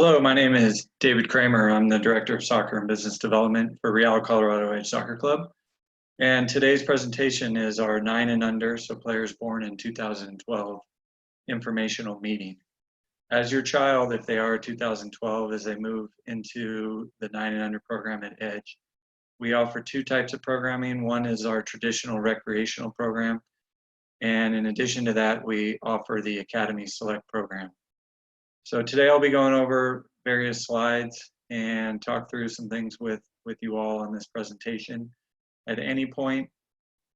Hello, my name is David Kramer. I'm the Director of Soccer and Business Development for Real Colorado Edge Soccer Club. And today's presentation is our 9 and under, so players born in 2012, informational meeting. As your child, if they are 2012, as they move into the 9 and under program at Edge, we offer 2 types of programming. One is our traditional recreational program. And in addition to that, we offer the Academy Select program. So today I'll be going over various slides and talk through some things with you all on this presentation. At any point,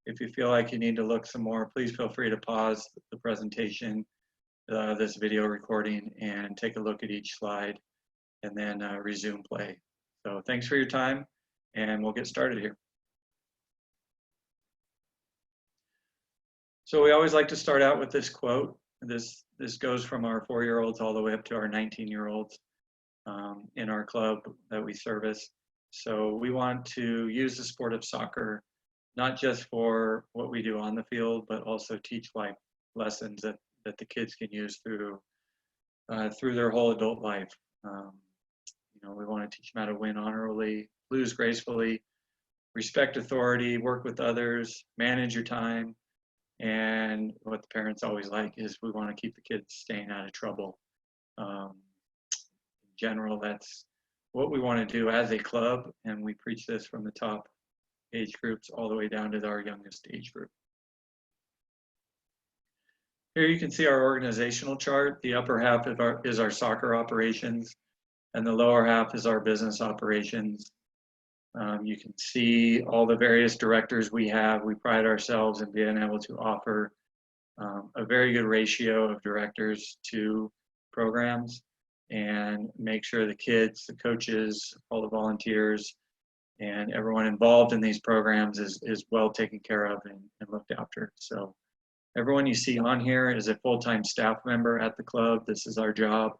if you feel like you need to look some more, please feel free to pause the presentation, this video recording, and take a look at each slide and then resume play. So thanks for your time, and we'll get started here. So we always like to start out with this quote. This goes from our 4-year-olds all the way up to our 19-year-olds in our club that we service. So we want to use the sport of soccer, not just for what we do on the field, but also teach life lessons that the kids can use through their whole adult life. We want to teach them how to win honorably, lose gracefully, respect authority, work with others, manage your time. And what the parents always like is we want to keep the kids staying out of trouble. In general, that's what we want to do as a club, and we preach this from the top age groups all the way down to our youngest age group. Here you can see our organizational chart. The upper half is our soccer operations, and the lower half is our business operations. You can see all the various directors we have. We pride ourselves in being able to offer a very good ratio of directors to programs and make sure the kids, the coaches, all the volunteers, and everyone involved in these programs is well taken care of and looked after. So everyone you see on here is a full-time staff member at the club. This is our job,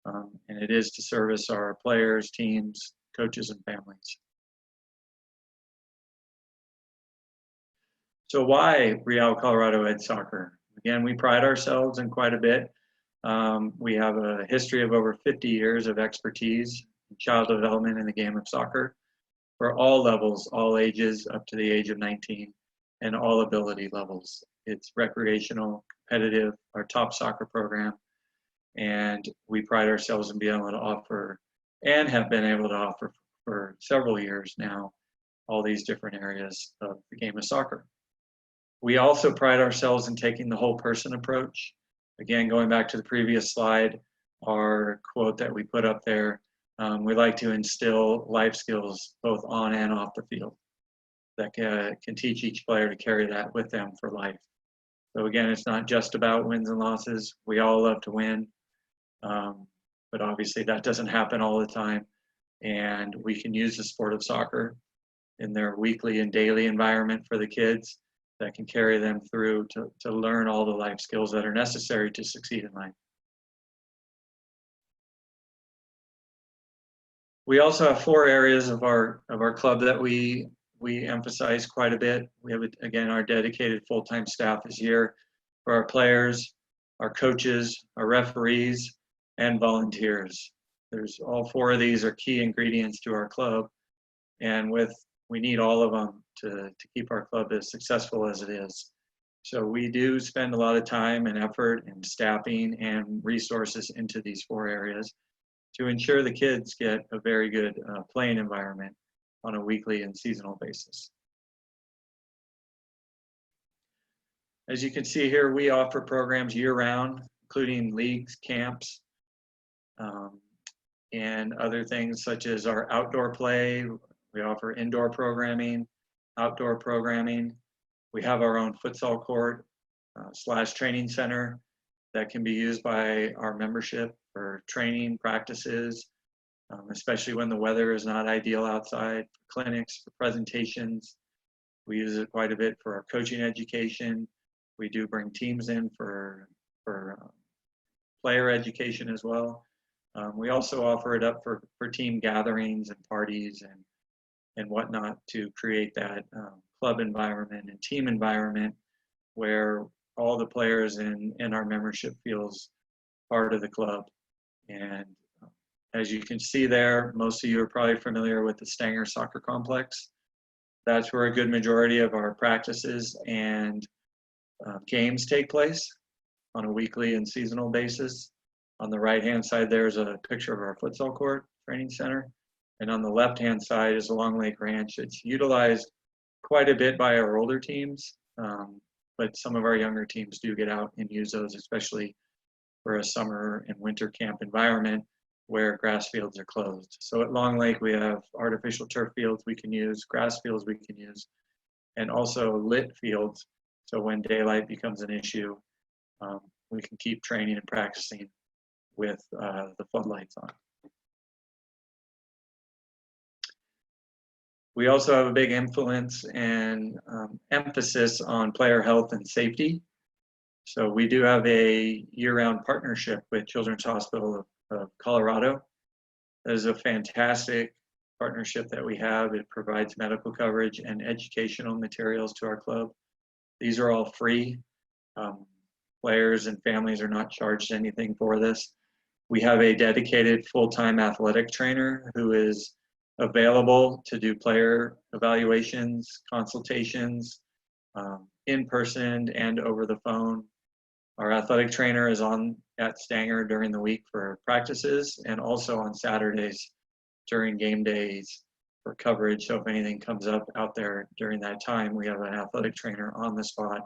and it is to service our players, teams, coaches, and families. So why Real Colorado Edge Soccer? Again, we pride ourselves in quite a bit. We have a history of over 50 years of expertise in child development in the game of soccer for all levels, all ages up to the age of 19, and all ability levels. It's recreational, competitive, our top soccer program, and we pride ourselves in being able to offer and have been able to offer for several years now all these different areas of the game of soccer. We also pride ourselves in taking the whole person approach. Again, going back to the previous slide, our quote that we put up there, we like to instill life skills both on and off the field that can teach each player to carry that with them for life. So again, it's not just about wins and losses. We all love to win, but obviously that doesn't happen all the time. And we can use the sport of soccer in their weekly and daily environment for the kids that can carry them through to learn all the life skills that are necessary to succeed in life. We also have 4 areas of our club that we emphasize quite a bit. We have, again, our dedicated full-time staff is here for our players, our coaches, our referees, and volunteers. There's all 4 of these are key ingredients to our club, and we need all of them to keep our club as successful as it is. So we do spend a lot of time and effort and staffing and resources into these 4 areas to ensure the kids get a very good playing environment on a weekly and seasonal basis. As you can see here, we offer programs year-round, including leagues, camps, and other things such as our outdoor play. We offer indoor programming, outdoor programming. We have our own futsal court / training center that can be used by our membership for training practices, especially when the weather is not ideal outside, for clinics, for presentations. We use it quite a bit for our coaching education. We do bring teams in for player education as well. We also offer it up for team gatherings and parties and whatnot to create that club environment and team environment where all the players in our membership feels part of the club and As you can see there, most of you are probably familiar with the Stanger Soccer Complex. That's where a good majority of our practices and games take place on a weekly and seasonal basis. On the right-hand side, there's a picture of our futsal court training center. And on the left-hand side is Long Lake Ranch. It's utilized quite a bit by our older teams, but some of our younger teams do get out and use those, especially for a summer and winter camp environment where grass fields are closed. So at Long Lake, we have artificial turf fields we can use, grass fields we can use, and also lit fields. So when daylight becomes an issue, we can keep training and practicing with the floodlights on. We also have a big influence and emphasis on player health and safety. So we do have a year-round partnership with Children's Hospital of Colorado. That is a fantastic partnership that we have. It provides medical coverage and educational materials to our club. These are all free. Players and families are not charged anything for this. We have a dedicated full-time athletic trainer who is available to do player evaluations, consultations, in person and over the phone. Our athletic trainer is on at Stanger during the week for practices and also on Saturdays during game days for coverage. So if anything comes up out there during that time, we have an athletic trainer on the spot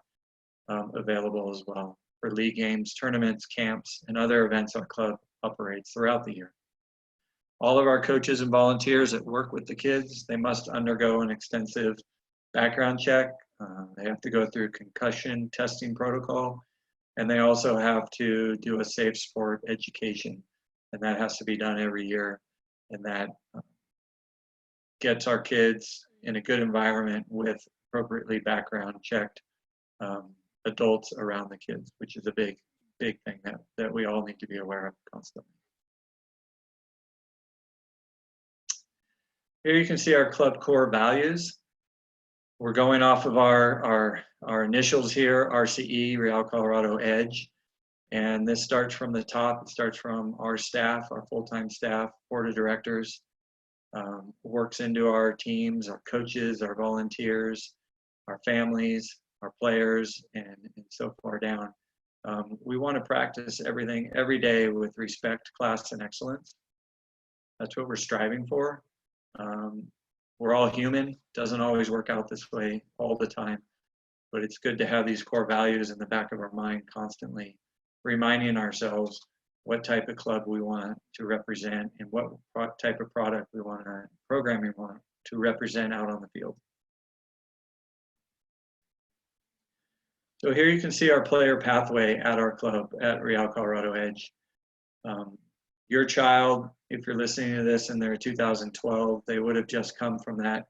available as well for league games, tournaments, camps, and other events our club operates throughout the year. All of our coaches and volunteers that work with the kids, they must undergo an extensive background check. They have to go through concussion testing protocol, and they also have to do a safe sport education, and that has to be done every year, and that gets our kids in a good environment with appropriately background checked adults around the kids, which is a big thing that we all need to be aware of constantly. Here you can see our club core values. We're going off of our initials here, RCE, Real Colorado Edge. And this starts from the top. It starts from our staff, our full-time staff, board of directors, works into our teams, our coaches, our volunteers, our families, our players, and so far down. We want to practice everything every day with respect, class, and excellence. That's what we're striving for. We're all human. Doesn't always work out this way all the time, but it's good to have these core values in the back of our mind constantly, reminding ourselves what type of club we want to represent and what type of product we want to, programming we want to represent out on the field. So here you can see our player pathway at our club at Real Colorado Edge. Your child, if you're listening to this and they're 2012, they would have just come from that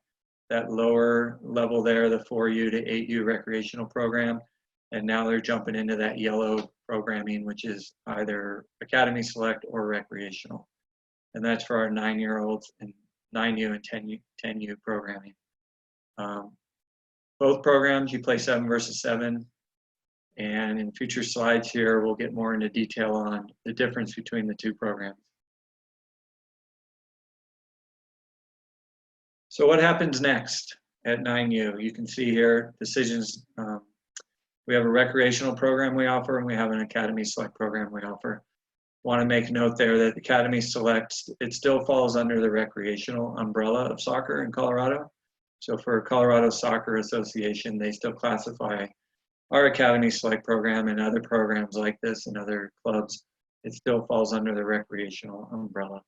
lower level there, the 4U to 8U recreational program. And now they're jumping into that yellow programming, which is either Academy Select or recreational. And that's for our 9-year-olds and 9U and 10U programming. Both programs, you play 7 versus 7. And in future slides here, we'll get more into detail on the difference between the two programs. So what happens next at 9U? You can see here decisions. We have a recreational program we offer, and we have an Academy Select program we offer. Want to make note there that Academy Select, it still falls under the recreational umbrella of soccer in Colorado. So for Colorado Soccer Association, they still classify our Academy Select program and other programs like this and other clubs. It still falls under the recreational umbrella.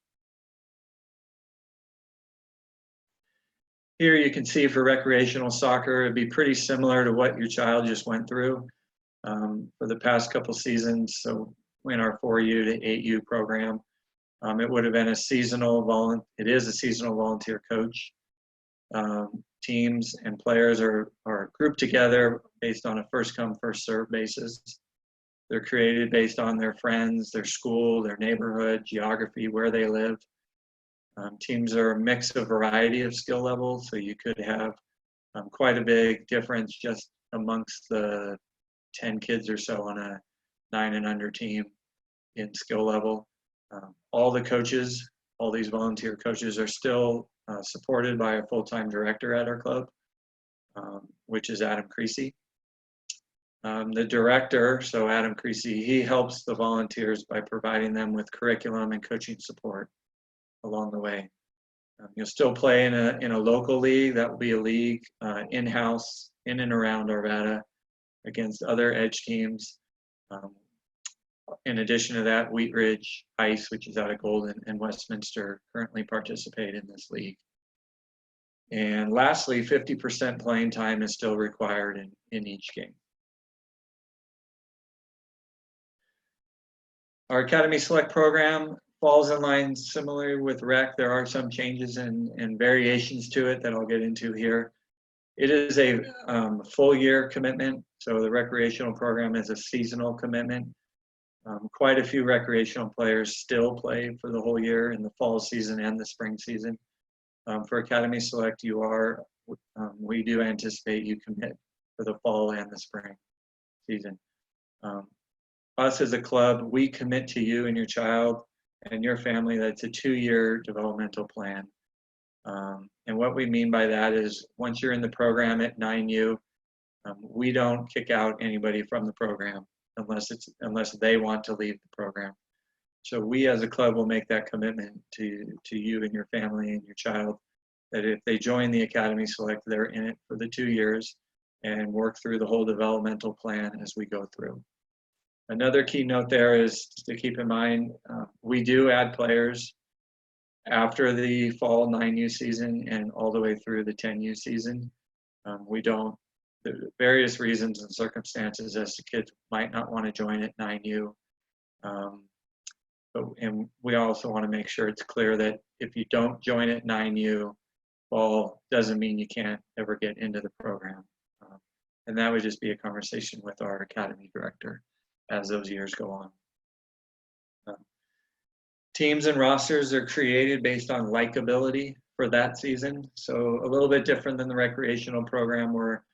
Here you can see for recreational soccer, it'd be pretty similar to what your child just went through for the past couple seasons. So in our 4U to 8U program, it would have been a seasonal it is a seasonal volunteer coach. Teams and players are grouped together based on a first come, first served basis. They're created based on their friends, their school, their neighborhood, geography, where they live. Teams are a mix of variety of skill levels, so you could have quite a big difference just amongst the 10 kids or so on a 9 and under team in skill level. All the coaches all these volunteer coaches are still supported by a full-time director at our club, which is Adam Creasy. The director, so Adam Creasy, he helps the volunteers by providing them with curriculum and coaching support along the way. You'll still play in a local league. That will be a league in-house, in and around Arvada, against other Edge teams. In addition to that, Wheat Ridge Ice, which is out of Golden, and Westminster currently participate in this league. And lastly, 50% playing time is still required in each game. Our Academy Select program falls in line similarly with Rec. There are some changes and variations to it that I'll get into here. It is a full year commitment, so the recreational program is a seasonal commitment. Quite a few recreational players still play for the whole year in the fall season and the spring season. For Academy Select, we do anticipate you commit for the fall and the spring season. Us as a club, we commit to you and your child and your family. That's a 2-year developmental plan. And what we mean by that is once you're in the program at 9U, we don't kick out anybody from the program unless they want to leave the program. So we as a club will make that commitment to you and your family and your child that if they join the Academy Select, they're in it for the 2 years and work through the whole developmental plan as we go through. Another key note there is to keep in mind, we do add players after the fall 9U season and all the way through the 10U season. We don't, various reasons and circumstances as the kids might not want to join at 9U. And we also want to make sure it's clear that if you don't join at 9U, fall doesn't mean you can't ever get into the program. And that would just be a conversation with our academy director as those years go on. Teams and rosters are created based on likability for that season. So a little bit different than the recreational program where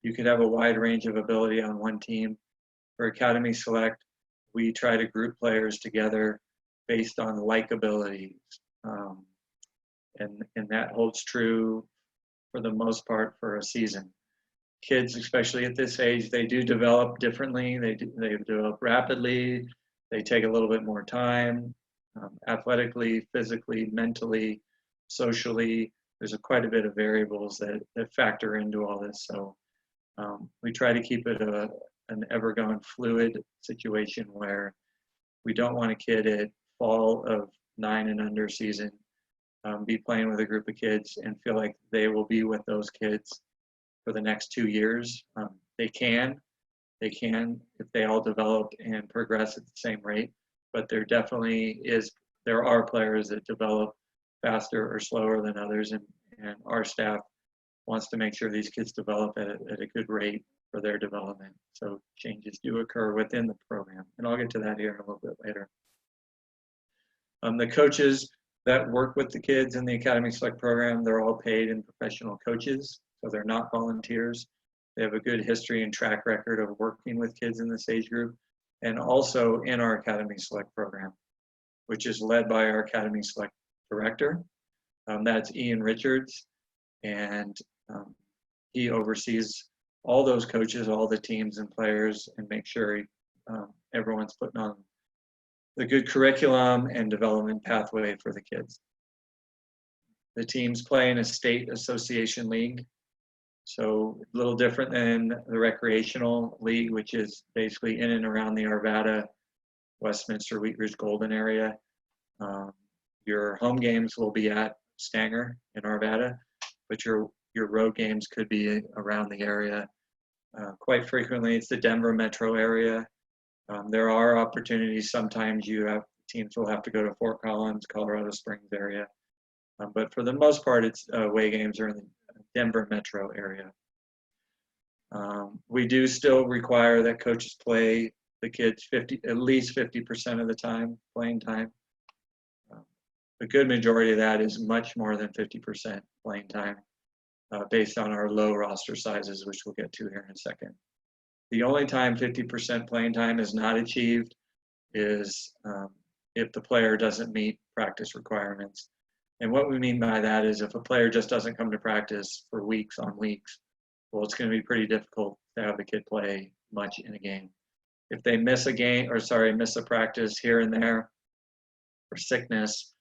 you could have a wide range of ability on one team. For Academy Select, we try to group players together based on likability. And that holds true for the most part for a season. Kids, especially at this age, they do develop differently. They develop rapidly. They take a little bit more time, athletically, physically, mentally, socially. There's quite a bit of variables that factor into all this. So we try to keep it an ever-going fluid situation where we don't want a kid at fall of 9 and under season be playing with a group of kids and feel like they will be with those kids for the next 2 years. They can if they all develop and progress at the same rate, but there are players that develop faster or slower than others, and our staff wants to make sure these kids develop at a good rate for their development. So changes do occur within the program, and I'll get to that here in a little bit later. The coaches that work with the kids in the Academy Select program, they're all paid and professional coaches, so they're not volunteers. They have a good history and track record of working with kids in this age group, and also in our Academy Select program, which is led by our Academy Select director. That's Ian Richards, and he oversees all those coaches, all the teams and players, and make sure everyone's putting on the good curriculum and development pathway for the kids. The teams play in a state association league, so a little different than the recreational league, which is basically in and around the Arvada, Westminster, Wheat Ridge, Golden area. Your home games will be at Stanger in Arvada, but your road games could be around the area. Quite frequently, it's the Denver metro area. There are opportunities. Sometimes teams will have to go to Fort Collins, Colorado Springs area. But for the most part, it's away games are in the Denver metro area. We do still require that coaches play the kids at least 50% of the time, playing time. A good majority of that is much more than 50% playing time based on our low roster sizes, which we'll get to here in a second. The only time 50% playing time is not achieved is if the player doesn't meet practice requirements. And what we mean by that is if a player just doesn't come to practice for weeks on weeks, well, it's going to be pretty difficult to have the kid play much in a game. If they miss a practice here and there for sickness,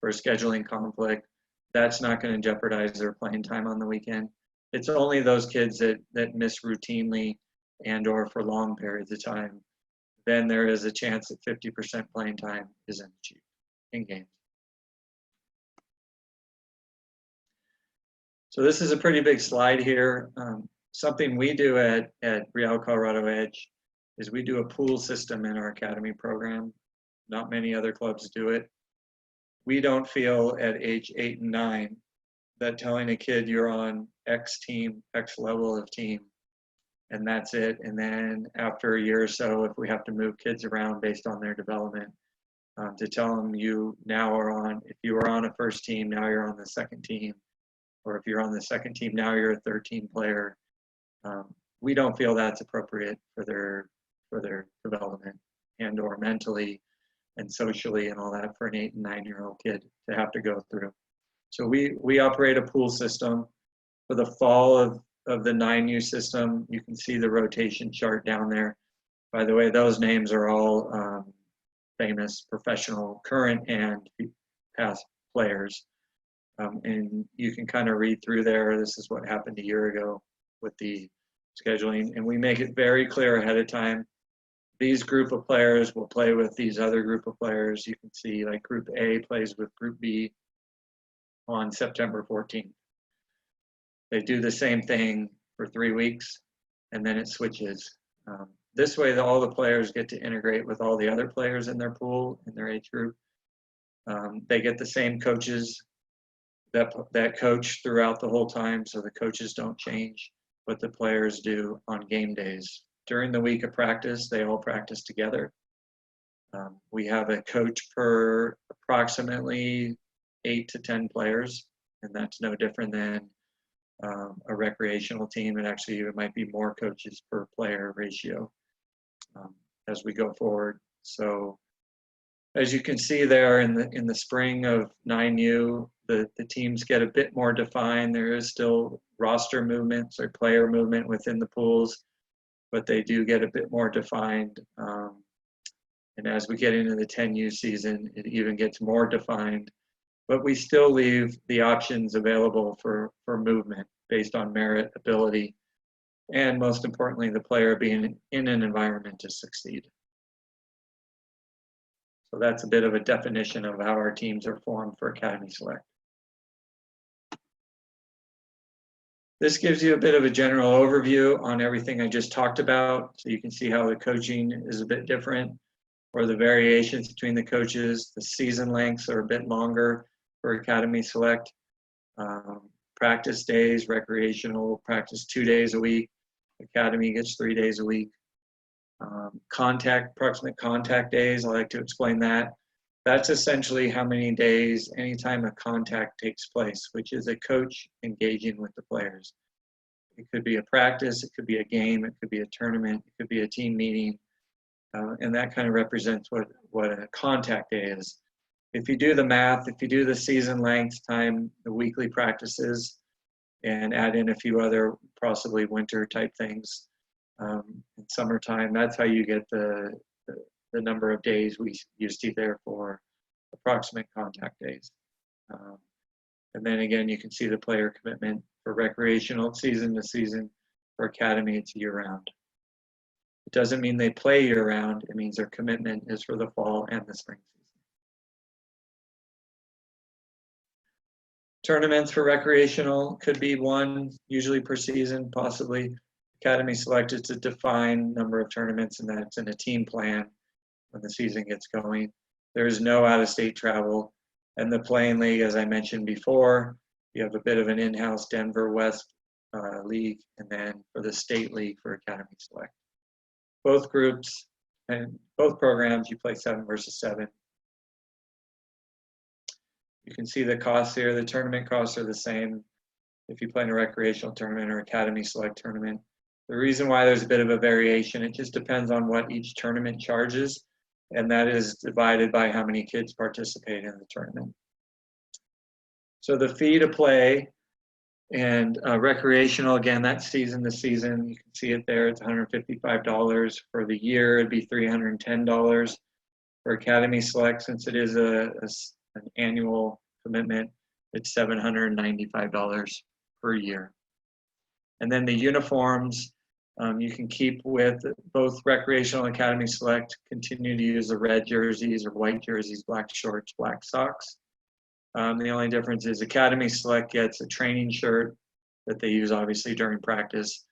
for scheduling conflict, that's not going to jeopardize their playing time on the weekend. It's only those kids that miss routinely and or for long periods of time, then there is a chance that 50% playing time isn't achieved in games. So this is a pretty big slide here. Something we do at Real Colorado Edge is we do a pool system in our academy program. Not many other clubs do it. We don't feel at age 8 and 9 that telling a kid you're on X team, X level of team, and that's it. And then after a year or so, if we have to move kids around based on their development, to tell them you now are on, if you were on a first team, now you're on the second team, or if you're on the second team, now you're a third team player. We don't feel that's appropriate for their development and or mentally and socially and all that for an 8 and 9-year-old kid to have to go through. So we operate a pool system. For the fall of the 9U system, you can see the rotation chart down there. By the way, those names are all famous professional current and past players. And you can kind of read through there. This is what happened a year ago with the scheduling. And we make it very clear ahead of time. These group of players will play with these other group of players. You can see like Group A plays with Group B on September 14th. They do the same thing for 3 weeks, and then it switches. This way, all the players get to integrate with all the other players in their pool, in their age group. They get the same coaches that coach throughout the whole time, so the coaches don't change, but the players do on game days. During the week of practice, they all practice together. We have a coach per approximately 8 to 10 players, and that's no different than a recreational team. And actually, it might be more coaches per player ratio as we go forward. So as you can see there in the spring of 9U, the teams get a bit more defined. There is still roster movements or player movement within the pools, but they do get a bit more defined. And as we get into the 10U season, it even gets more defined. But we still leave the options available for movement based on merit, ability, and most importantly, the player being in an environment to succeed. So that's a bit of a definition of how our teams are formed for Academy Select. This gives you a bit of a general overview on everything I just talked about. So you can see how the coaching is a bit different, or the variations between the coaches. The season lengths are a bit longer for Academy Select. Practice days, recreational practice 2 days a week. Academy gets 3 days a week. Approximate contact days, I like to explain that. That's essentially how many days anytime a contact takes place, which is a coach engaging with the players. It could be a practice, it could be a game, it could be a tournament, it could be a team meeting, and that kind of represents what a contact day is. If you do the math, if you do the season length time, the weekly practices, and add in a few other possibly winter type things in summertime, that's how you get the number of days you see there for approximate contact days. And then again, you can see the player commitment for recreational season to season. For academy, it's year-round. It doesn't mean they play year-round. It means their commitment is for the fall and the spring season. Tournaments for recreational could be one, usually per season, possibly. Academy Select is a defined number of tournaments, and that's in a team plan when the season gets going. There is no out-of-state travel. And the playing league, as I mentioned before, you have a bit of an in-house Denver West league, and then for the state league for Academy Select. Both groups and both programs, you play 7 versus 7. You can see the costs here. The tournament costs are the same if you play in a recreational tournament or Academy Select tournament. The reason why there's a bit of a variation, it just depends on what each tournament charges. and that is divided by how many kids participate in the tournament. So the fee to play and recreational, again, that's season to season. You can see it there. It's $155 for the year. It'd be $310 for Academy Select. Since it is an annual commitment, it's $795 per year. And then the uniforms, you can keep with both Recreational and Academy Select. Continue to use the red jerseys or white jerseys, black shorts, black socks. The only difference is Academy Select gets a training shirt that they use obviously during practice.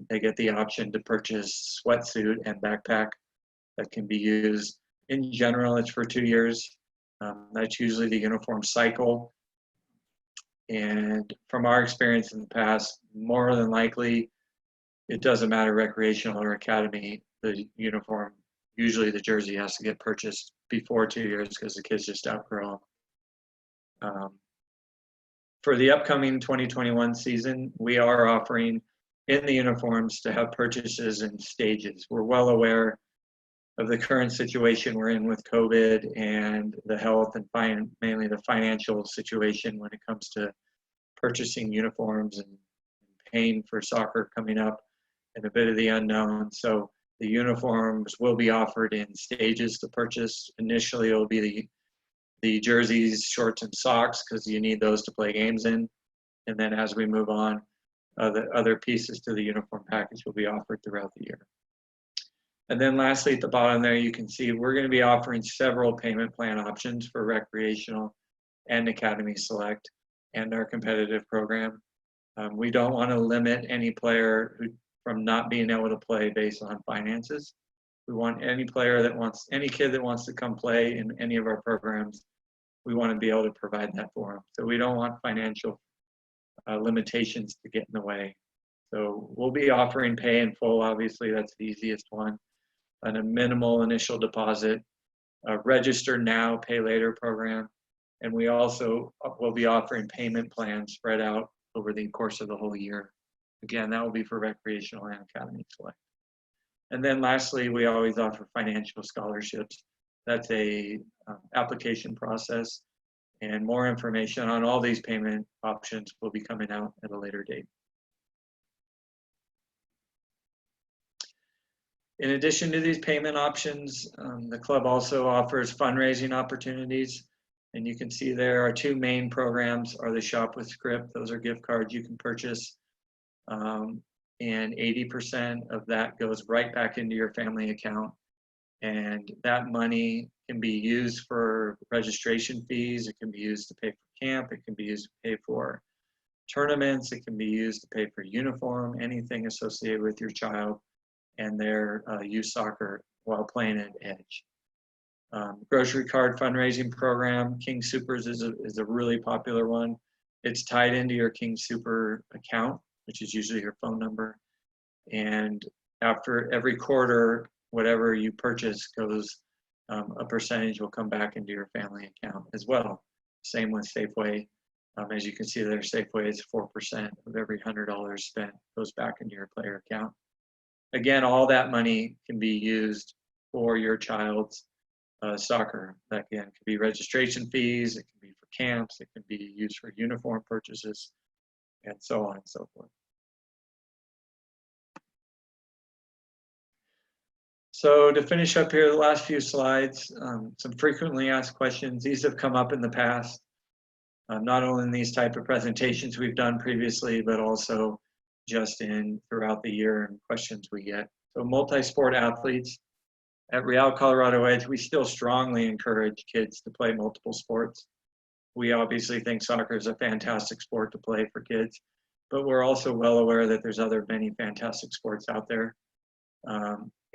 They get the option to purchase sweatsuit and backpack that can be used. In general, it's for 2 years. That's usually the uniform cycle. And from our experience in the past, more than likely, it doesn't matter recreational or academy, the uniform, usually the jersey has to get purchased before 2 years because the kids just outgrow them. For the upcoming 2021 season, we are offering in the uniforms to have purchases in stages. We're well aware of the current situation we're in with COVID and the health and mainly the financial situation when it comes to purchasing uniforms and paying for soccer coming up and a bit of the unknown. So the uniforms will be offered in stages to purchase. Initially, it will be the jerseys, shorts, and socks because you need those to play games in. And then as we move on, the other pieces to the uniform package will be offered throughout the year. And then lastly, at the bottom there, you can see we're going to be offering several payment plan options for Recreational and Academy Select and our competitive program. We don't want to limit any player from not being able to play based on finances. We want any player that wants, any kid that wants to come play in any of our programs, we want to be able to provide that for them. So we don't want financial limitations to get in the way. So we'll be offering pay in full, obviously that's the easiest one, and a minimal initial deposit, register now, pay later program. And we also will be offering payment plans spread out over the course of the whole year. Again, that will be for Recreational and Academy Select. And then lastly, we always offer financial scholarships. That's a application process, and more information on all these payment options will be coming out at a later date. In addition to these payment options, the club also offers fundraising opportunities. And you can see there our two main programs are the Shop with Script. Those are gift cards you can purchase. And 80% of that goes right back into your family account. And that money can be used for registration fees. It can be used to pay for camp. It can be used to pay for tournaments. It can be used to pay for uniform, anything associated with your child and their youth soccer while playing at Edge. Grocery card fundraising program, King Supers is a really popular one. It's tied into your King Super account, which is usually your phone number. And after every quarter, whatever you purchase goes, a percentage will come back into your family account as well. Same with Safeway. As you can see there, Safeway is 4% of every $100 spent goes back into your player account. Again, all that money can be used for your child's soccer. That again could be registration fees, it can be for camps, it can be used for uniform purchases, and so on and so forth. So to finish up here, the last few slides, some frequently asked questions. These have come up in the past, not only in these type of presentations we've done previously, but also just throughout the year and questions we get. So multi-sport athletes. At Real Colorado Edge, we still strongly encourage kids to play multiple sports. We obviously think soccer is a fantastic sport to play for kids, but we're also well aware that there's many fantastic sports out there.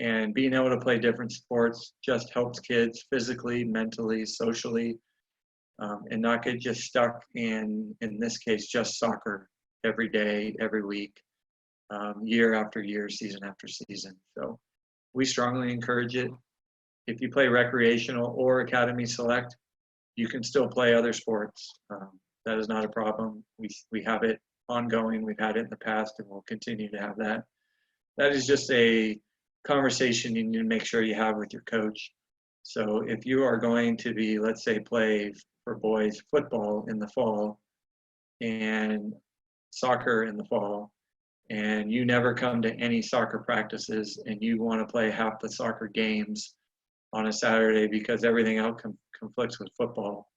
And being able to play different sports just helps kids physically, mentally, socially, and not get just stuck in this case, just soccer every day, every week, year after year, season after season. So we strongly encourage it. If you play recreational or academy select, you can still play other sports. That is not a problem. We have it ongoing. We've had it in the past and we'll continue to have that. That is just a conversation you need to make sure you have with your coach. So if you are going to be, let's say, play for boys football in the fall and soccer in the fall, and you never come to any soccer practices and you want to play half the soccer games on a Saturday because everything else conflicts with football,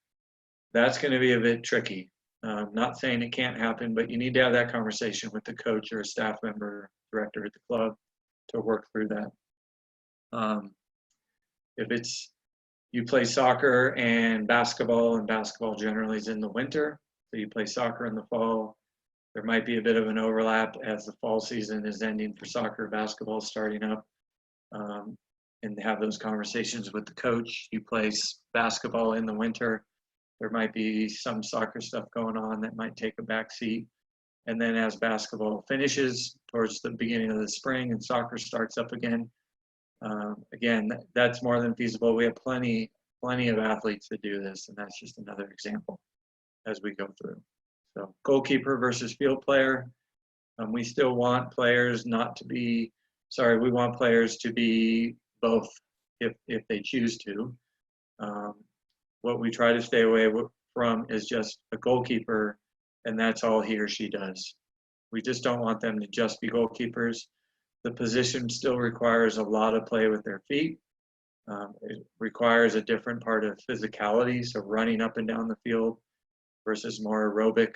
that's going to be a bit tricky. Not saying it can't happen, but you need to have that conversation with the coach or a staff member, director at the club to work through that. If it's you play soccer and basketball generally is in the winter, so you play soccer in the fall, there might be a bit of an overlap as the fall season is ending for soccer, basketball starting up, and have those conversations with the coach. You play basketball in the winter, there might be some soccer stuff going on that might take a back seat. And then as basketball finishes towards the beginning of the spring and soccer starts up again, again, that's more than feasible. We have plenty of athletes that do this, and that's just another example as we go through. So goalkeeper versus field player. We still want players not to be, we want players to be both if they choose to. What we try to stay away from is just a goalkeeper, and that's all he or she does. We just don't want them to just be goalkeepers. The position still requires a lot of play with their feet. It requires a different part of physicality, so running up and down the field versus more aerobic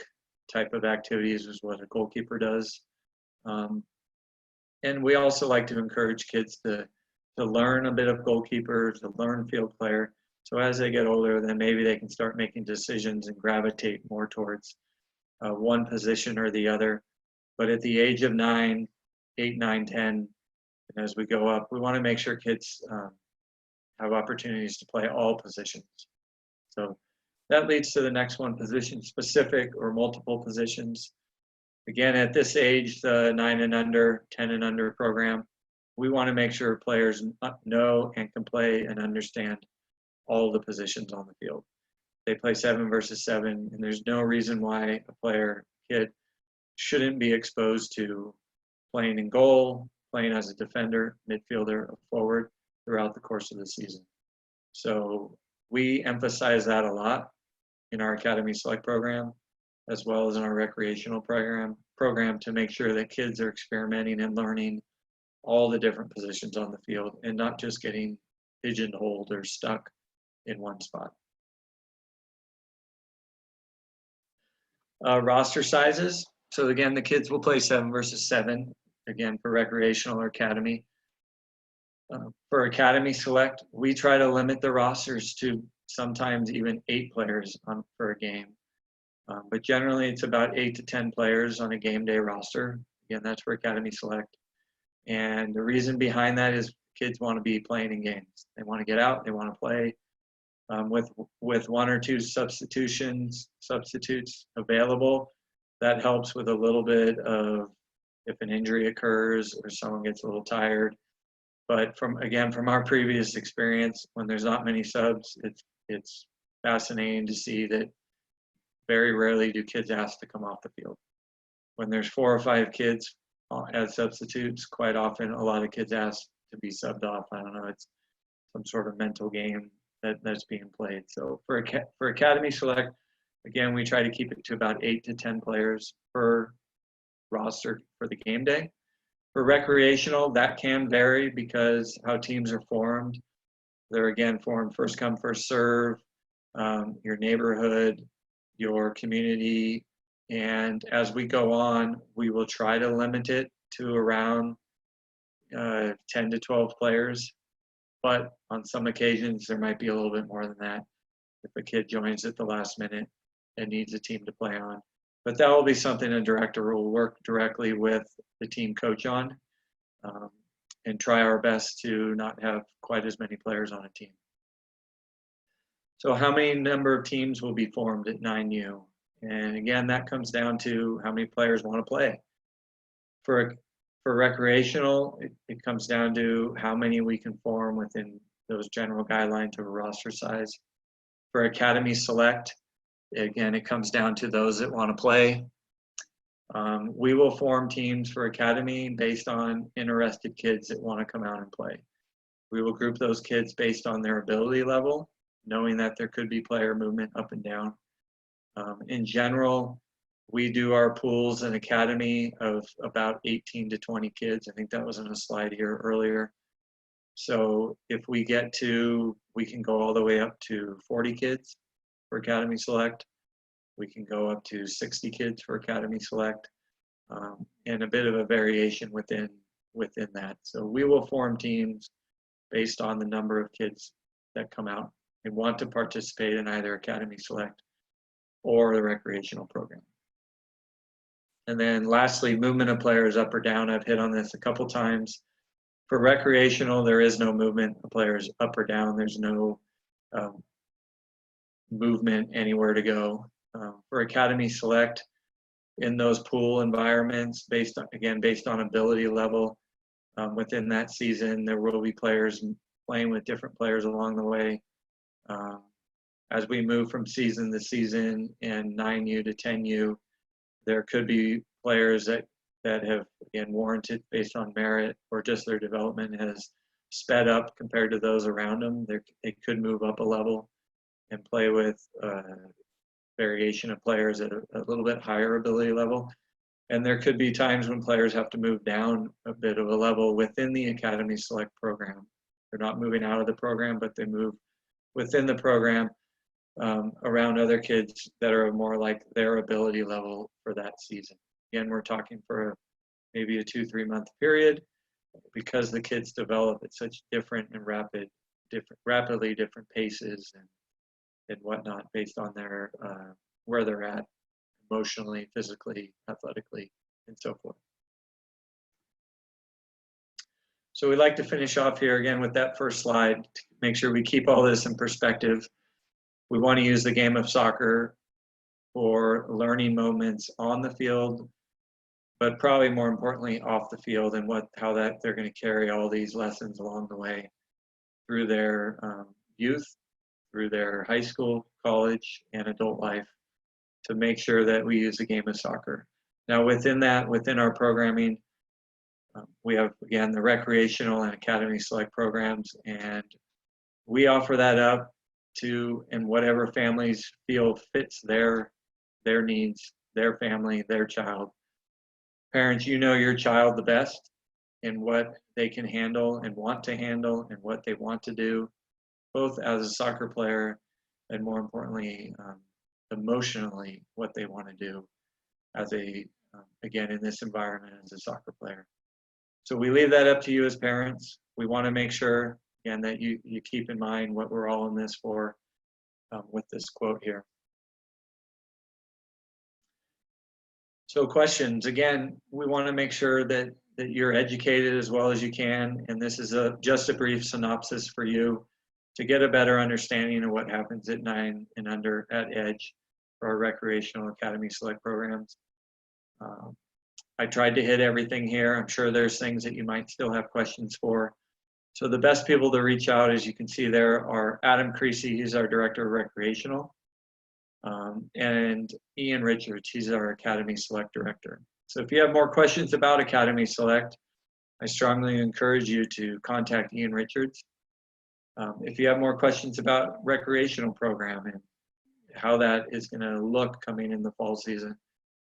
type of activities is what a goalkeeper does. And we also like to encourage kids to learn a bit of goalkeeper, to learn field player. So as they get older, then maybe they can start making decisions and gravitate more towards one position or the other. But at the age of 9, 8, 9, 10, and as we go up, we want to make sure kids have opportunities to play all positions. So that leads to the next one, position specific or multiple positions. Again, at this age, the 9 and under, 10 and under program, we want to make sure players know and can play and understand all the positions on the field. They play 7 versus 7, and there's no reason why a kid shouldn't be exposed to playing in goal, playing as a defender, midfielder, or forward throughout the course of the season. So we emphasize that a lot in our Academy Select program, as well as in our recreational program to make sure that kids are experimenting and learning all the different positions on the field and not just getting pigeonholed or stuck in one spot. Roster sizes. So again, the kids will play 7 versus 7, again, for recreational or academy. For Academy Select, we try to limit the rosters to sometimes even 8 players for a game. But generally, it's about 8 to 10 players on a game day roster. Again, that's for Academy Select. And the reason behind that is kids want to be playing in games. They want to get out, they want to play. With 1 or 2 substitutes available, that helps with a little bit of if an injury occurs or someone gets a little tired. But from our previous experience, when there's not many subs, it's fascinating to see that very rarely do kids ask to come off the field. When there's 4 or 5 kids as substitutes, quite often a lot of kids ask to be subbed off. I don't know, it's some sort of mental game that's being played. So for Academy Select, again, we try to keep it to about 8 to 10 players per roster for the game day. For recreational, that can vary because how teams are formed. They're again formed first come, first serve, your neighborhood, your community, and as we go on, we will try to limit it to around 10 to 12 players. But on some occasions, there might be a little bit more than that if a kid joins at the last minute and needs a team to play on. But that will be something a director will work directly with the team coach on and try our best to not have quite as many players on a team. So how many number of teams will be formed at 9U? And again, that comes down to how many players want to play. For recreational, it comes down to how many we can form within those general guidelines of a roster size. For Academy Select, again, it comes down to those that want to play. We will form teams for Academy based on interested kids that want to come out and play. We will group those kids based on their ability level, knowing that there could be player movement up and down. In general, we do our pools and academy of about 18 to 20 kids. I think that was on a slide here earlier. So if we get to, we can go all the way up to 40 kids for Academy Select. We can go up to 60 kids for Academy Select, and a bit of a variation within that. So we will form teams based on the number of kids that come out and want to participate in either Academy Select or the recreational program. And then lastly, movement of players up or down. I've hit on this a couple times. For recreational, there is no movement of players up or down. There's no movement anywhere to go. For Academy Select, in those pool environments, based on ability level, within that season, there will be players playing with different players along the way. As we move from season to season and 9U to 10U, there could be players that have, again, warranted based on merit or just their development has sped up compared to those around them. They could move up a level and play with variation of players at a little bit higher ability level. And there could be times when players have to move down a bit of a level within the Academy Select program. They're not moving out of the program, but they move within the program around other kids that are more like their ability level for that season. Again, we're talking for maybe a 2-3 month period because the kids develop at such different and rapidly different paces and whatnot based on their where they're at emotionally, physically, athletically, and so forth. So we like to finish off here again with that first slide to make sure we keep all this in perspective. We want to use the game of soccer for learning moments on the field, but probably more importantly off the field, and how they're going to carry all these lessons along the way through their youth, through their high school, college, and adult life, to make sure that we use the game of soccer. Now within our programming, we have, again, the recreational and Academy Select programs, and we offer that up to, and whatever families feel fits their needs, their family, their child. Parents, you know your child the best and what they can handle and want to handle and what they want to do, both as a soccer player and more importantly, emotionally, what they want to do as again, in this environment as a soccer player. So we leave that up to you as parents. We want to make sure, again, that you keep in mind what we're all in this for with this quote here. So questions, again, we want to make sure that you're educated as well as you can, and this is just a brief synopsis for you to get a better understanding of what happens at 9 and under at EDGE for our Recreational Academy Select programs. I tried to hit everything here. I'm sure there's things that you might still have questions for. So the best people to reach out, as you can see there, are Adam Creasy, he's our Director of Recreational, and Ian Richards, he's our Academy Select Director. So if you have more questions about Academy Select, I strongly encourage you to contact Ian Richards. If you have more questions about recreational program and how that is going to look coming in the fall season,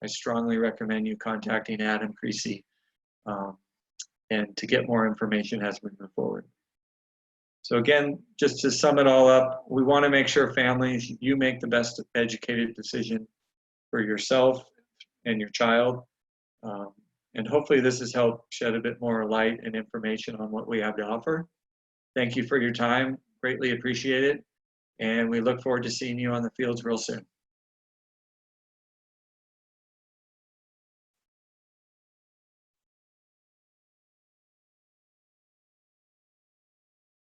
I strongly recommend you contacting Adam Creasy and to get more information as we move forward. So again, just to sum it all up, we want to make sure families, you make the best educated decision for yourself and your child. And hopefully this has helped shed a bit more light and information on what we have to offer. Thank you for your time, greatly appreciate it. And we look forward to seeing you on the fields real soon.